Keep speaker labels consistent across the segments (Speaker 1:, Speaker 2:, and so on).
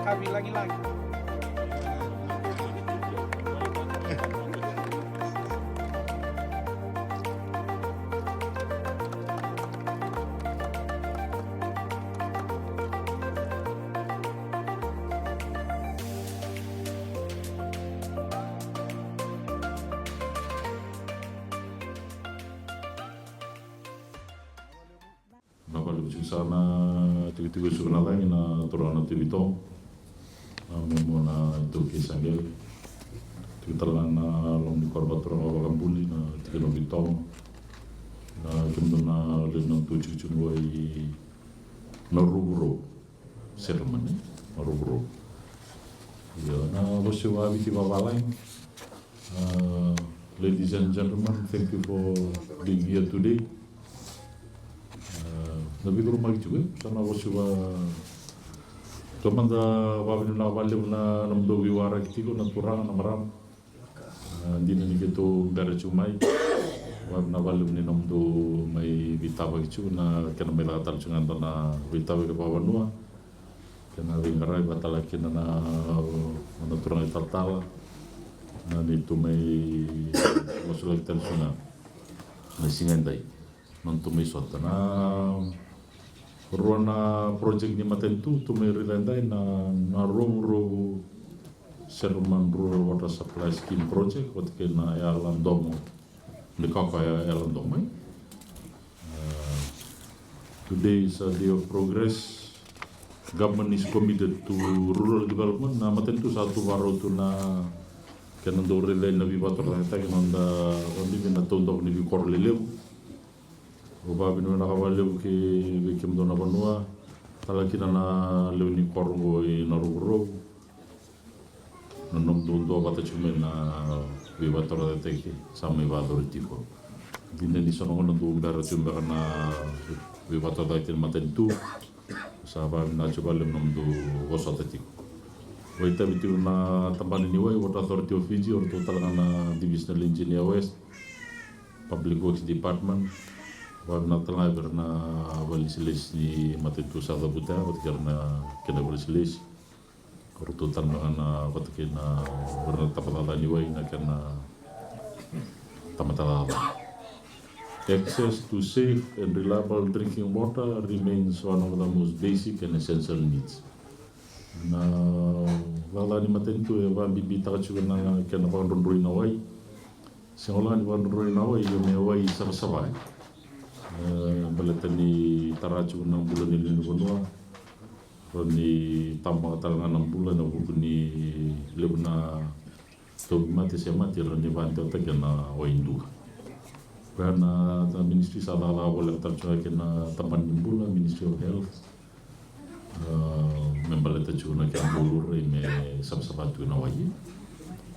Speaker 1: kami lagi-lagi.
Speaker 2: Sana tiga-tiga suka lagi na turun nanti bitong, memang na itu kisahnya. Kita na long di korban turun awal kambuli na tiga bitong, na kemudian na lenong tujuh cunway na rubro, sermon na rubro. Ya, na bosnya wabi kita balai. Ladies and gentlemen, thank you for being here today. Nabi guru magi juga, sana wasuwa. Teman dah wabi na wale na namdo wiwara kiti ko naturang namaram. Di na ni gitu gara cumai. Wabi na wale ni namdo may bitawa kitu na kena may latar cungan na bitawa ke pawanua. Kena wingarai batala kena na naturang italtala. Na dito may masulag tansuna na singandai. Nantumay sota na ruana project ni matentu tu may rilanday na ro Serman Rural Water Supply Scheme project wat na yalan domo ni kaka yalan domo. Today is a day of progress. Government is committed to rural development. Na matentu satu waro tu na kena do relay na bibator na ta kena da ondi na tondok ni bikor lelew. Uba binu na kawalew ki bikim do na banua talakina na lew ni korgo I na rugro na nom do bata chume na bibator na teki sama ibador tipo. Dine ni sono na do mbara chumba na bibator da tin matentu sa ba na chubalem nom do gosota tiko. Waita bitu na tambani ni wai Water Authority of Fiji or total na Divisional Engineer West Public Works Department. Wab na tengah berna balisilis ni matentu sada buta karena kena balisilis korututan na patkena berna tapatala ni wai na kena tamatala. Access to safe and reliable drinking water remains one of the most basic and essential needs. Na wala ni matentu wa bibita juga na kena pandroi na wai. Singola ni pandroi na wai yo me wai sama-sama. Balatani taraju 6 bulan ini bunua roni tambah talangan 6 bulan aku ni lebna to mati semati roni bantu takena waindu karena ministry sadala boleh tercuai kena taman bulan Ministry of Health membalata cuna kena bulur me sabsabatu na wayi.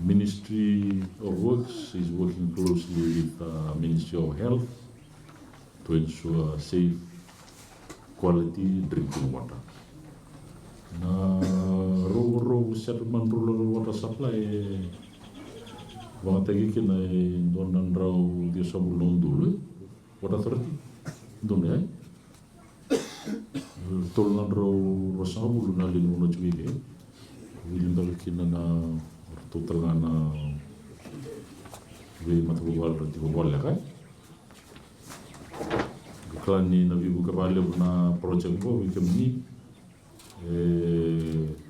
Speaker 2: Ministry of Works is working closely with Ministry of Health to ensure safe, quality drinking water. Na row Serman Rural Water Supply, bang tegi kena donan raw dia sebelum dulu, Water Authority, dunia. Tolong raw rasa bulu nalin muna juga, willing bagi kena na total na, we matu bawal berarti bawal ya kan? Kalau ni nabi buka balik na project ko weekend ni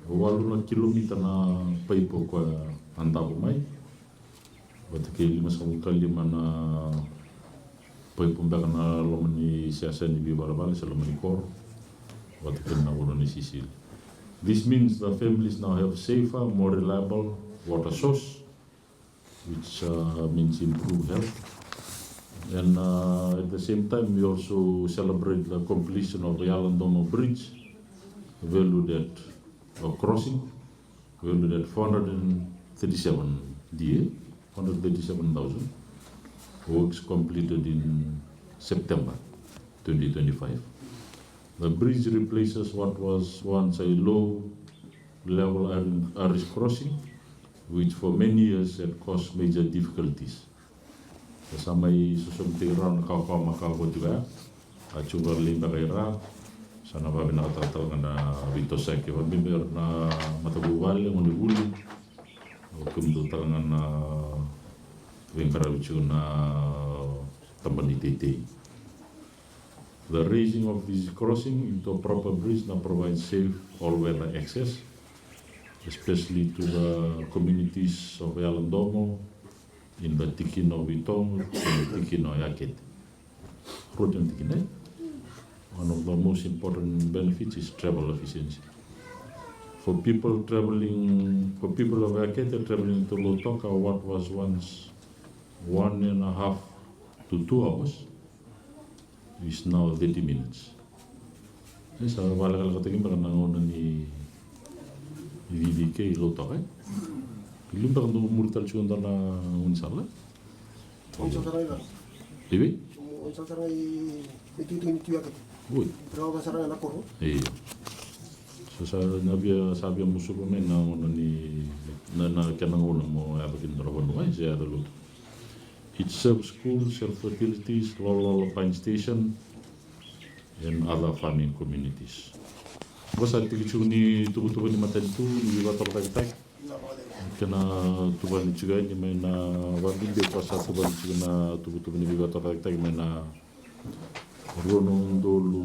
Speaker 2: walu na kilometer na pipe ko anda ko mai buat ke 5 kali mana pipe mbak na lomani siasa ni bi balabal selama ni kor buat ke na wala ni sisil. This means the families now have safer, more reliable water source, which means improved health. And at the same time, we also celebrate the completion of the Yalandomo Bridge, valued at crossing, valued at 437 DA, 437,000. Works completed in September 2025. The bridge replaces what was once a low-level Irish crossing, which for many years had caused major difficulties. Sampai susum tiran kau makau juga, coba limba kaira, sana ba binakatatal nga na Vito Seke wabimir na matabuwali ng unibuli o kumdo talaga na wingkarawichu na tambanititi. The raising of this crossing into a proper bridge that provides safe all-weather access, especially to the communities of Yalandomo, in the Tikino Vitong, and the Tikino Yakit. Road and Tikine, one of the most important benefits is travel efficiency. For people of Yakit traveling to Lotoka, what was once 1.5 to 2 hours, is now 30 minutes. Sa wala katagin baka nanguna ni VDK Lotoka. Ilum baka murital chunda na unsala.
Speaker 1: Unsa saray na?
Speaker 2: Dibi?
Speaker 1: Unsa saray bititin tiyak.
Speaker 2: Uy.
Speaker 1: Pero ka saray na ko.
Speaker 2: So sa sabi ang musuh ko na una ni na kananguna mo abakin rawan wa siya dalo. It serves schools, facilities, Lolo Pine Station, and other farming communities. Basta tigichu ni tubu-tubu ni matentu ni water tag-tag. Kena tuba ni juga ni maina wabin de kuasa tuba ni juga na tubu-tubu ni water tag-tag maina ronong dolu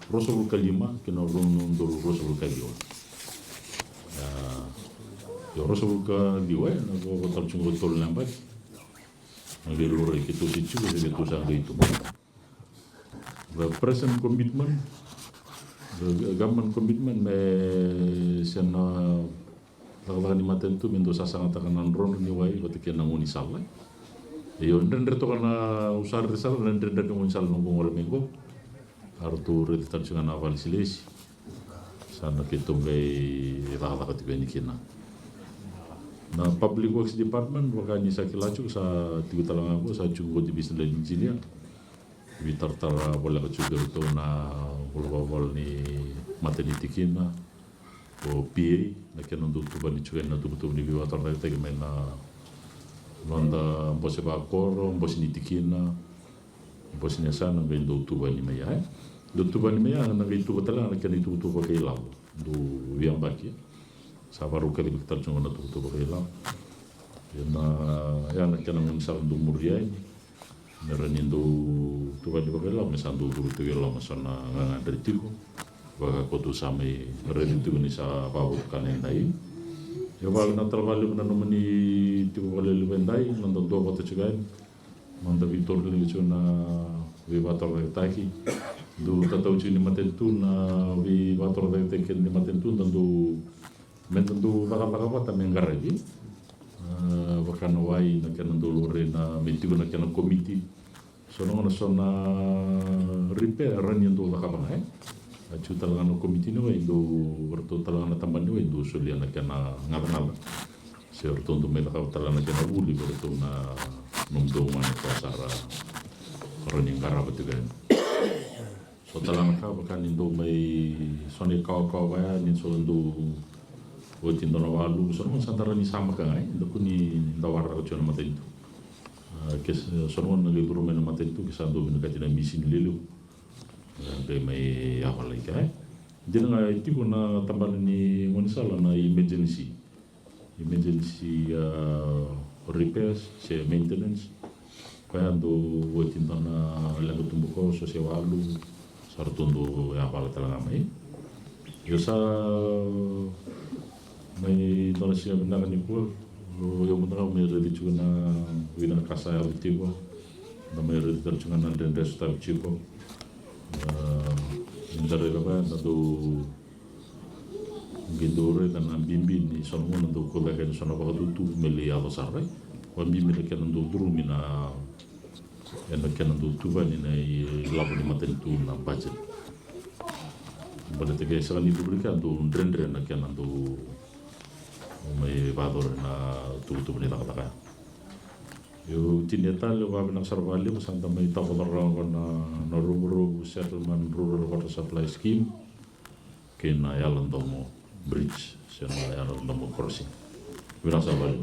Speaker 2: rosol kalima kena ronong dolu rosol kaliwa. Ya rosol kaliwa na go water chungo tol lambat. The present commitment, the government commitment may send ni matentu mendo sasang takanan ron ni wai ketika nanguni salah. Yo ndender to kana usar resal ndender ni unsal nunggu ngol minggu. Artu retan sungan awal silesi. Sana kita ngai rada katiba ni kina. Na Public Works Department wakani sa kilacu sa tigo talang ako sa chungo di bisna lagi engineer bitar tara wala ka chugo to na wala ni maternity kina o PA na kenon do tuba ni chugo na tubo ni biwa tara tege mena landa mbose ba koro mbose ni tikina mbose ni sana ngendo tuba ni meya do tuba ni meya na ngendo tuba talang na kenon tuba kay law do wiang baki sabaru kali kita cuma na tuh berhilang, ya nak kena misal do muriai, neranin do tuh kan berhilang, misal do guru tuh berhilang masana dari tiku, baga kotu samai neranin tuh ni sa bawa kanen dai, ya baga natal kali mana nomini tiku kali lebih dai, nonton dua kota cegai, manda Victor ni cuma vivator taki, do tatau cini matentu na vivator taki ni matentu tentu mententu baka também garagi baka nawai na kana dolore na metigo na kana komiti sono na sona repair ranyan do baka banga acu talanga no komiti no indo berto talanga tamban no indo solia na kana ngabana se berto do mela ka talanga kana uli berto na nomdo man ko sara ranyan garaba tigan so talanga ka baka indo mai sone ka ba ni so indo o tindono walu sono santara ni sama ka ai doku ni dawar ko chona mata itu ke sono na le buru mena mata itu ke sando bina katina misi ni lelu be mai awal ai kai dina nga itu na tamban ni monisala na emergency repairs se maintenance quando o tindona lego tumbuko so se walu sartondo ya pala talanga mai yo sa may donasi na ni po yung mga may ready juga na wina kasa ya tigo na may ready juga na den resto chico indare ba na do gindore na bimbi ni sono na do ko ba kan sono ba tu meli ya basare wa bimbi ke na do drumi na en ke na do tu ba ni na labo ni matentu na budget balete ke sa ni publika do ndrendre na ke na do may vador na tutup ni taka yo tineta le wa binang sarvali masanta may takodaraw na rural settlement rural water supply scheme kina Yalandomo bridge sina Yalandomo crossing binang sarvali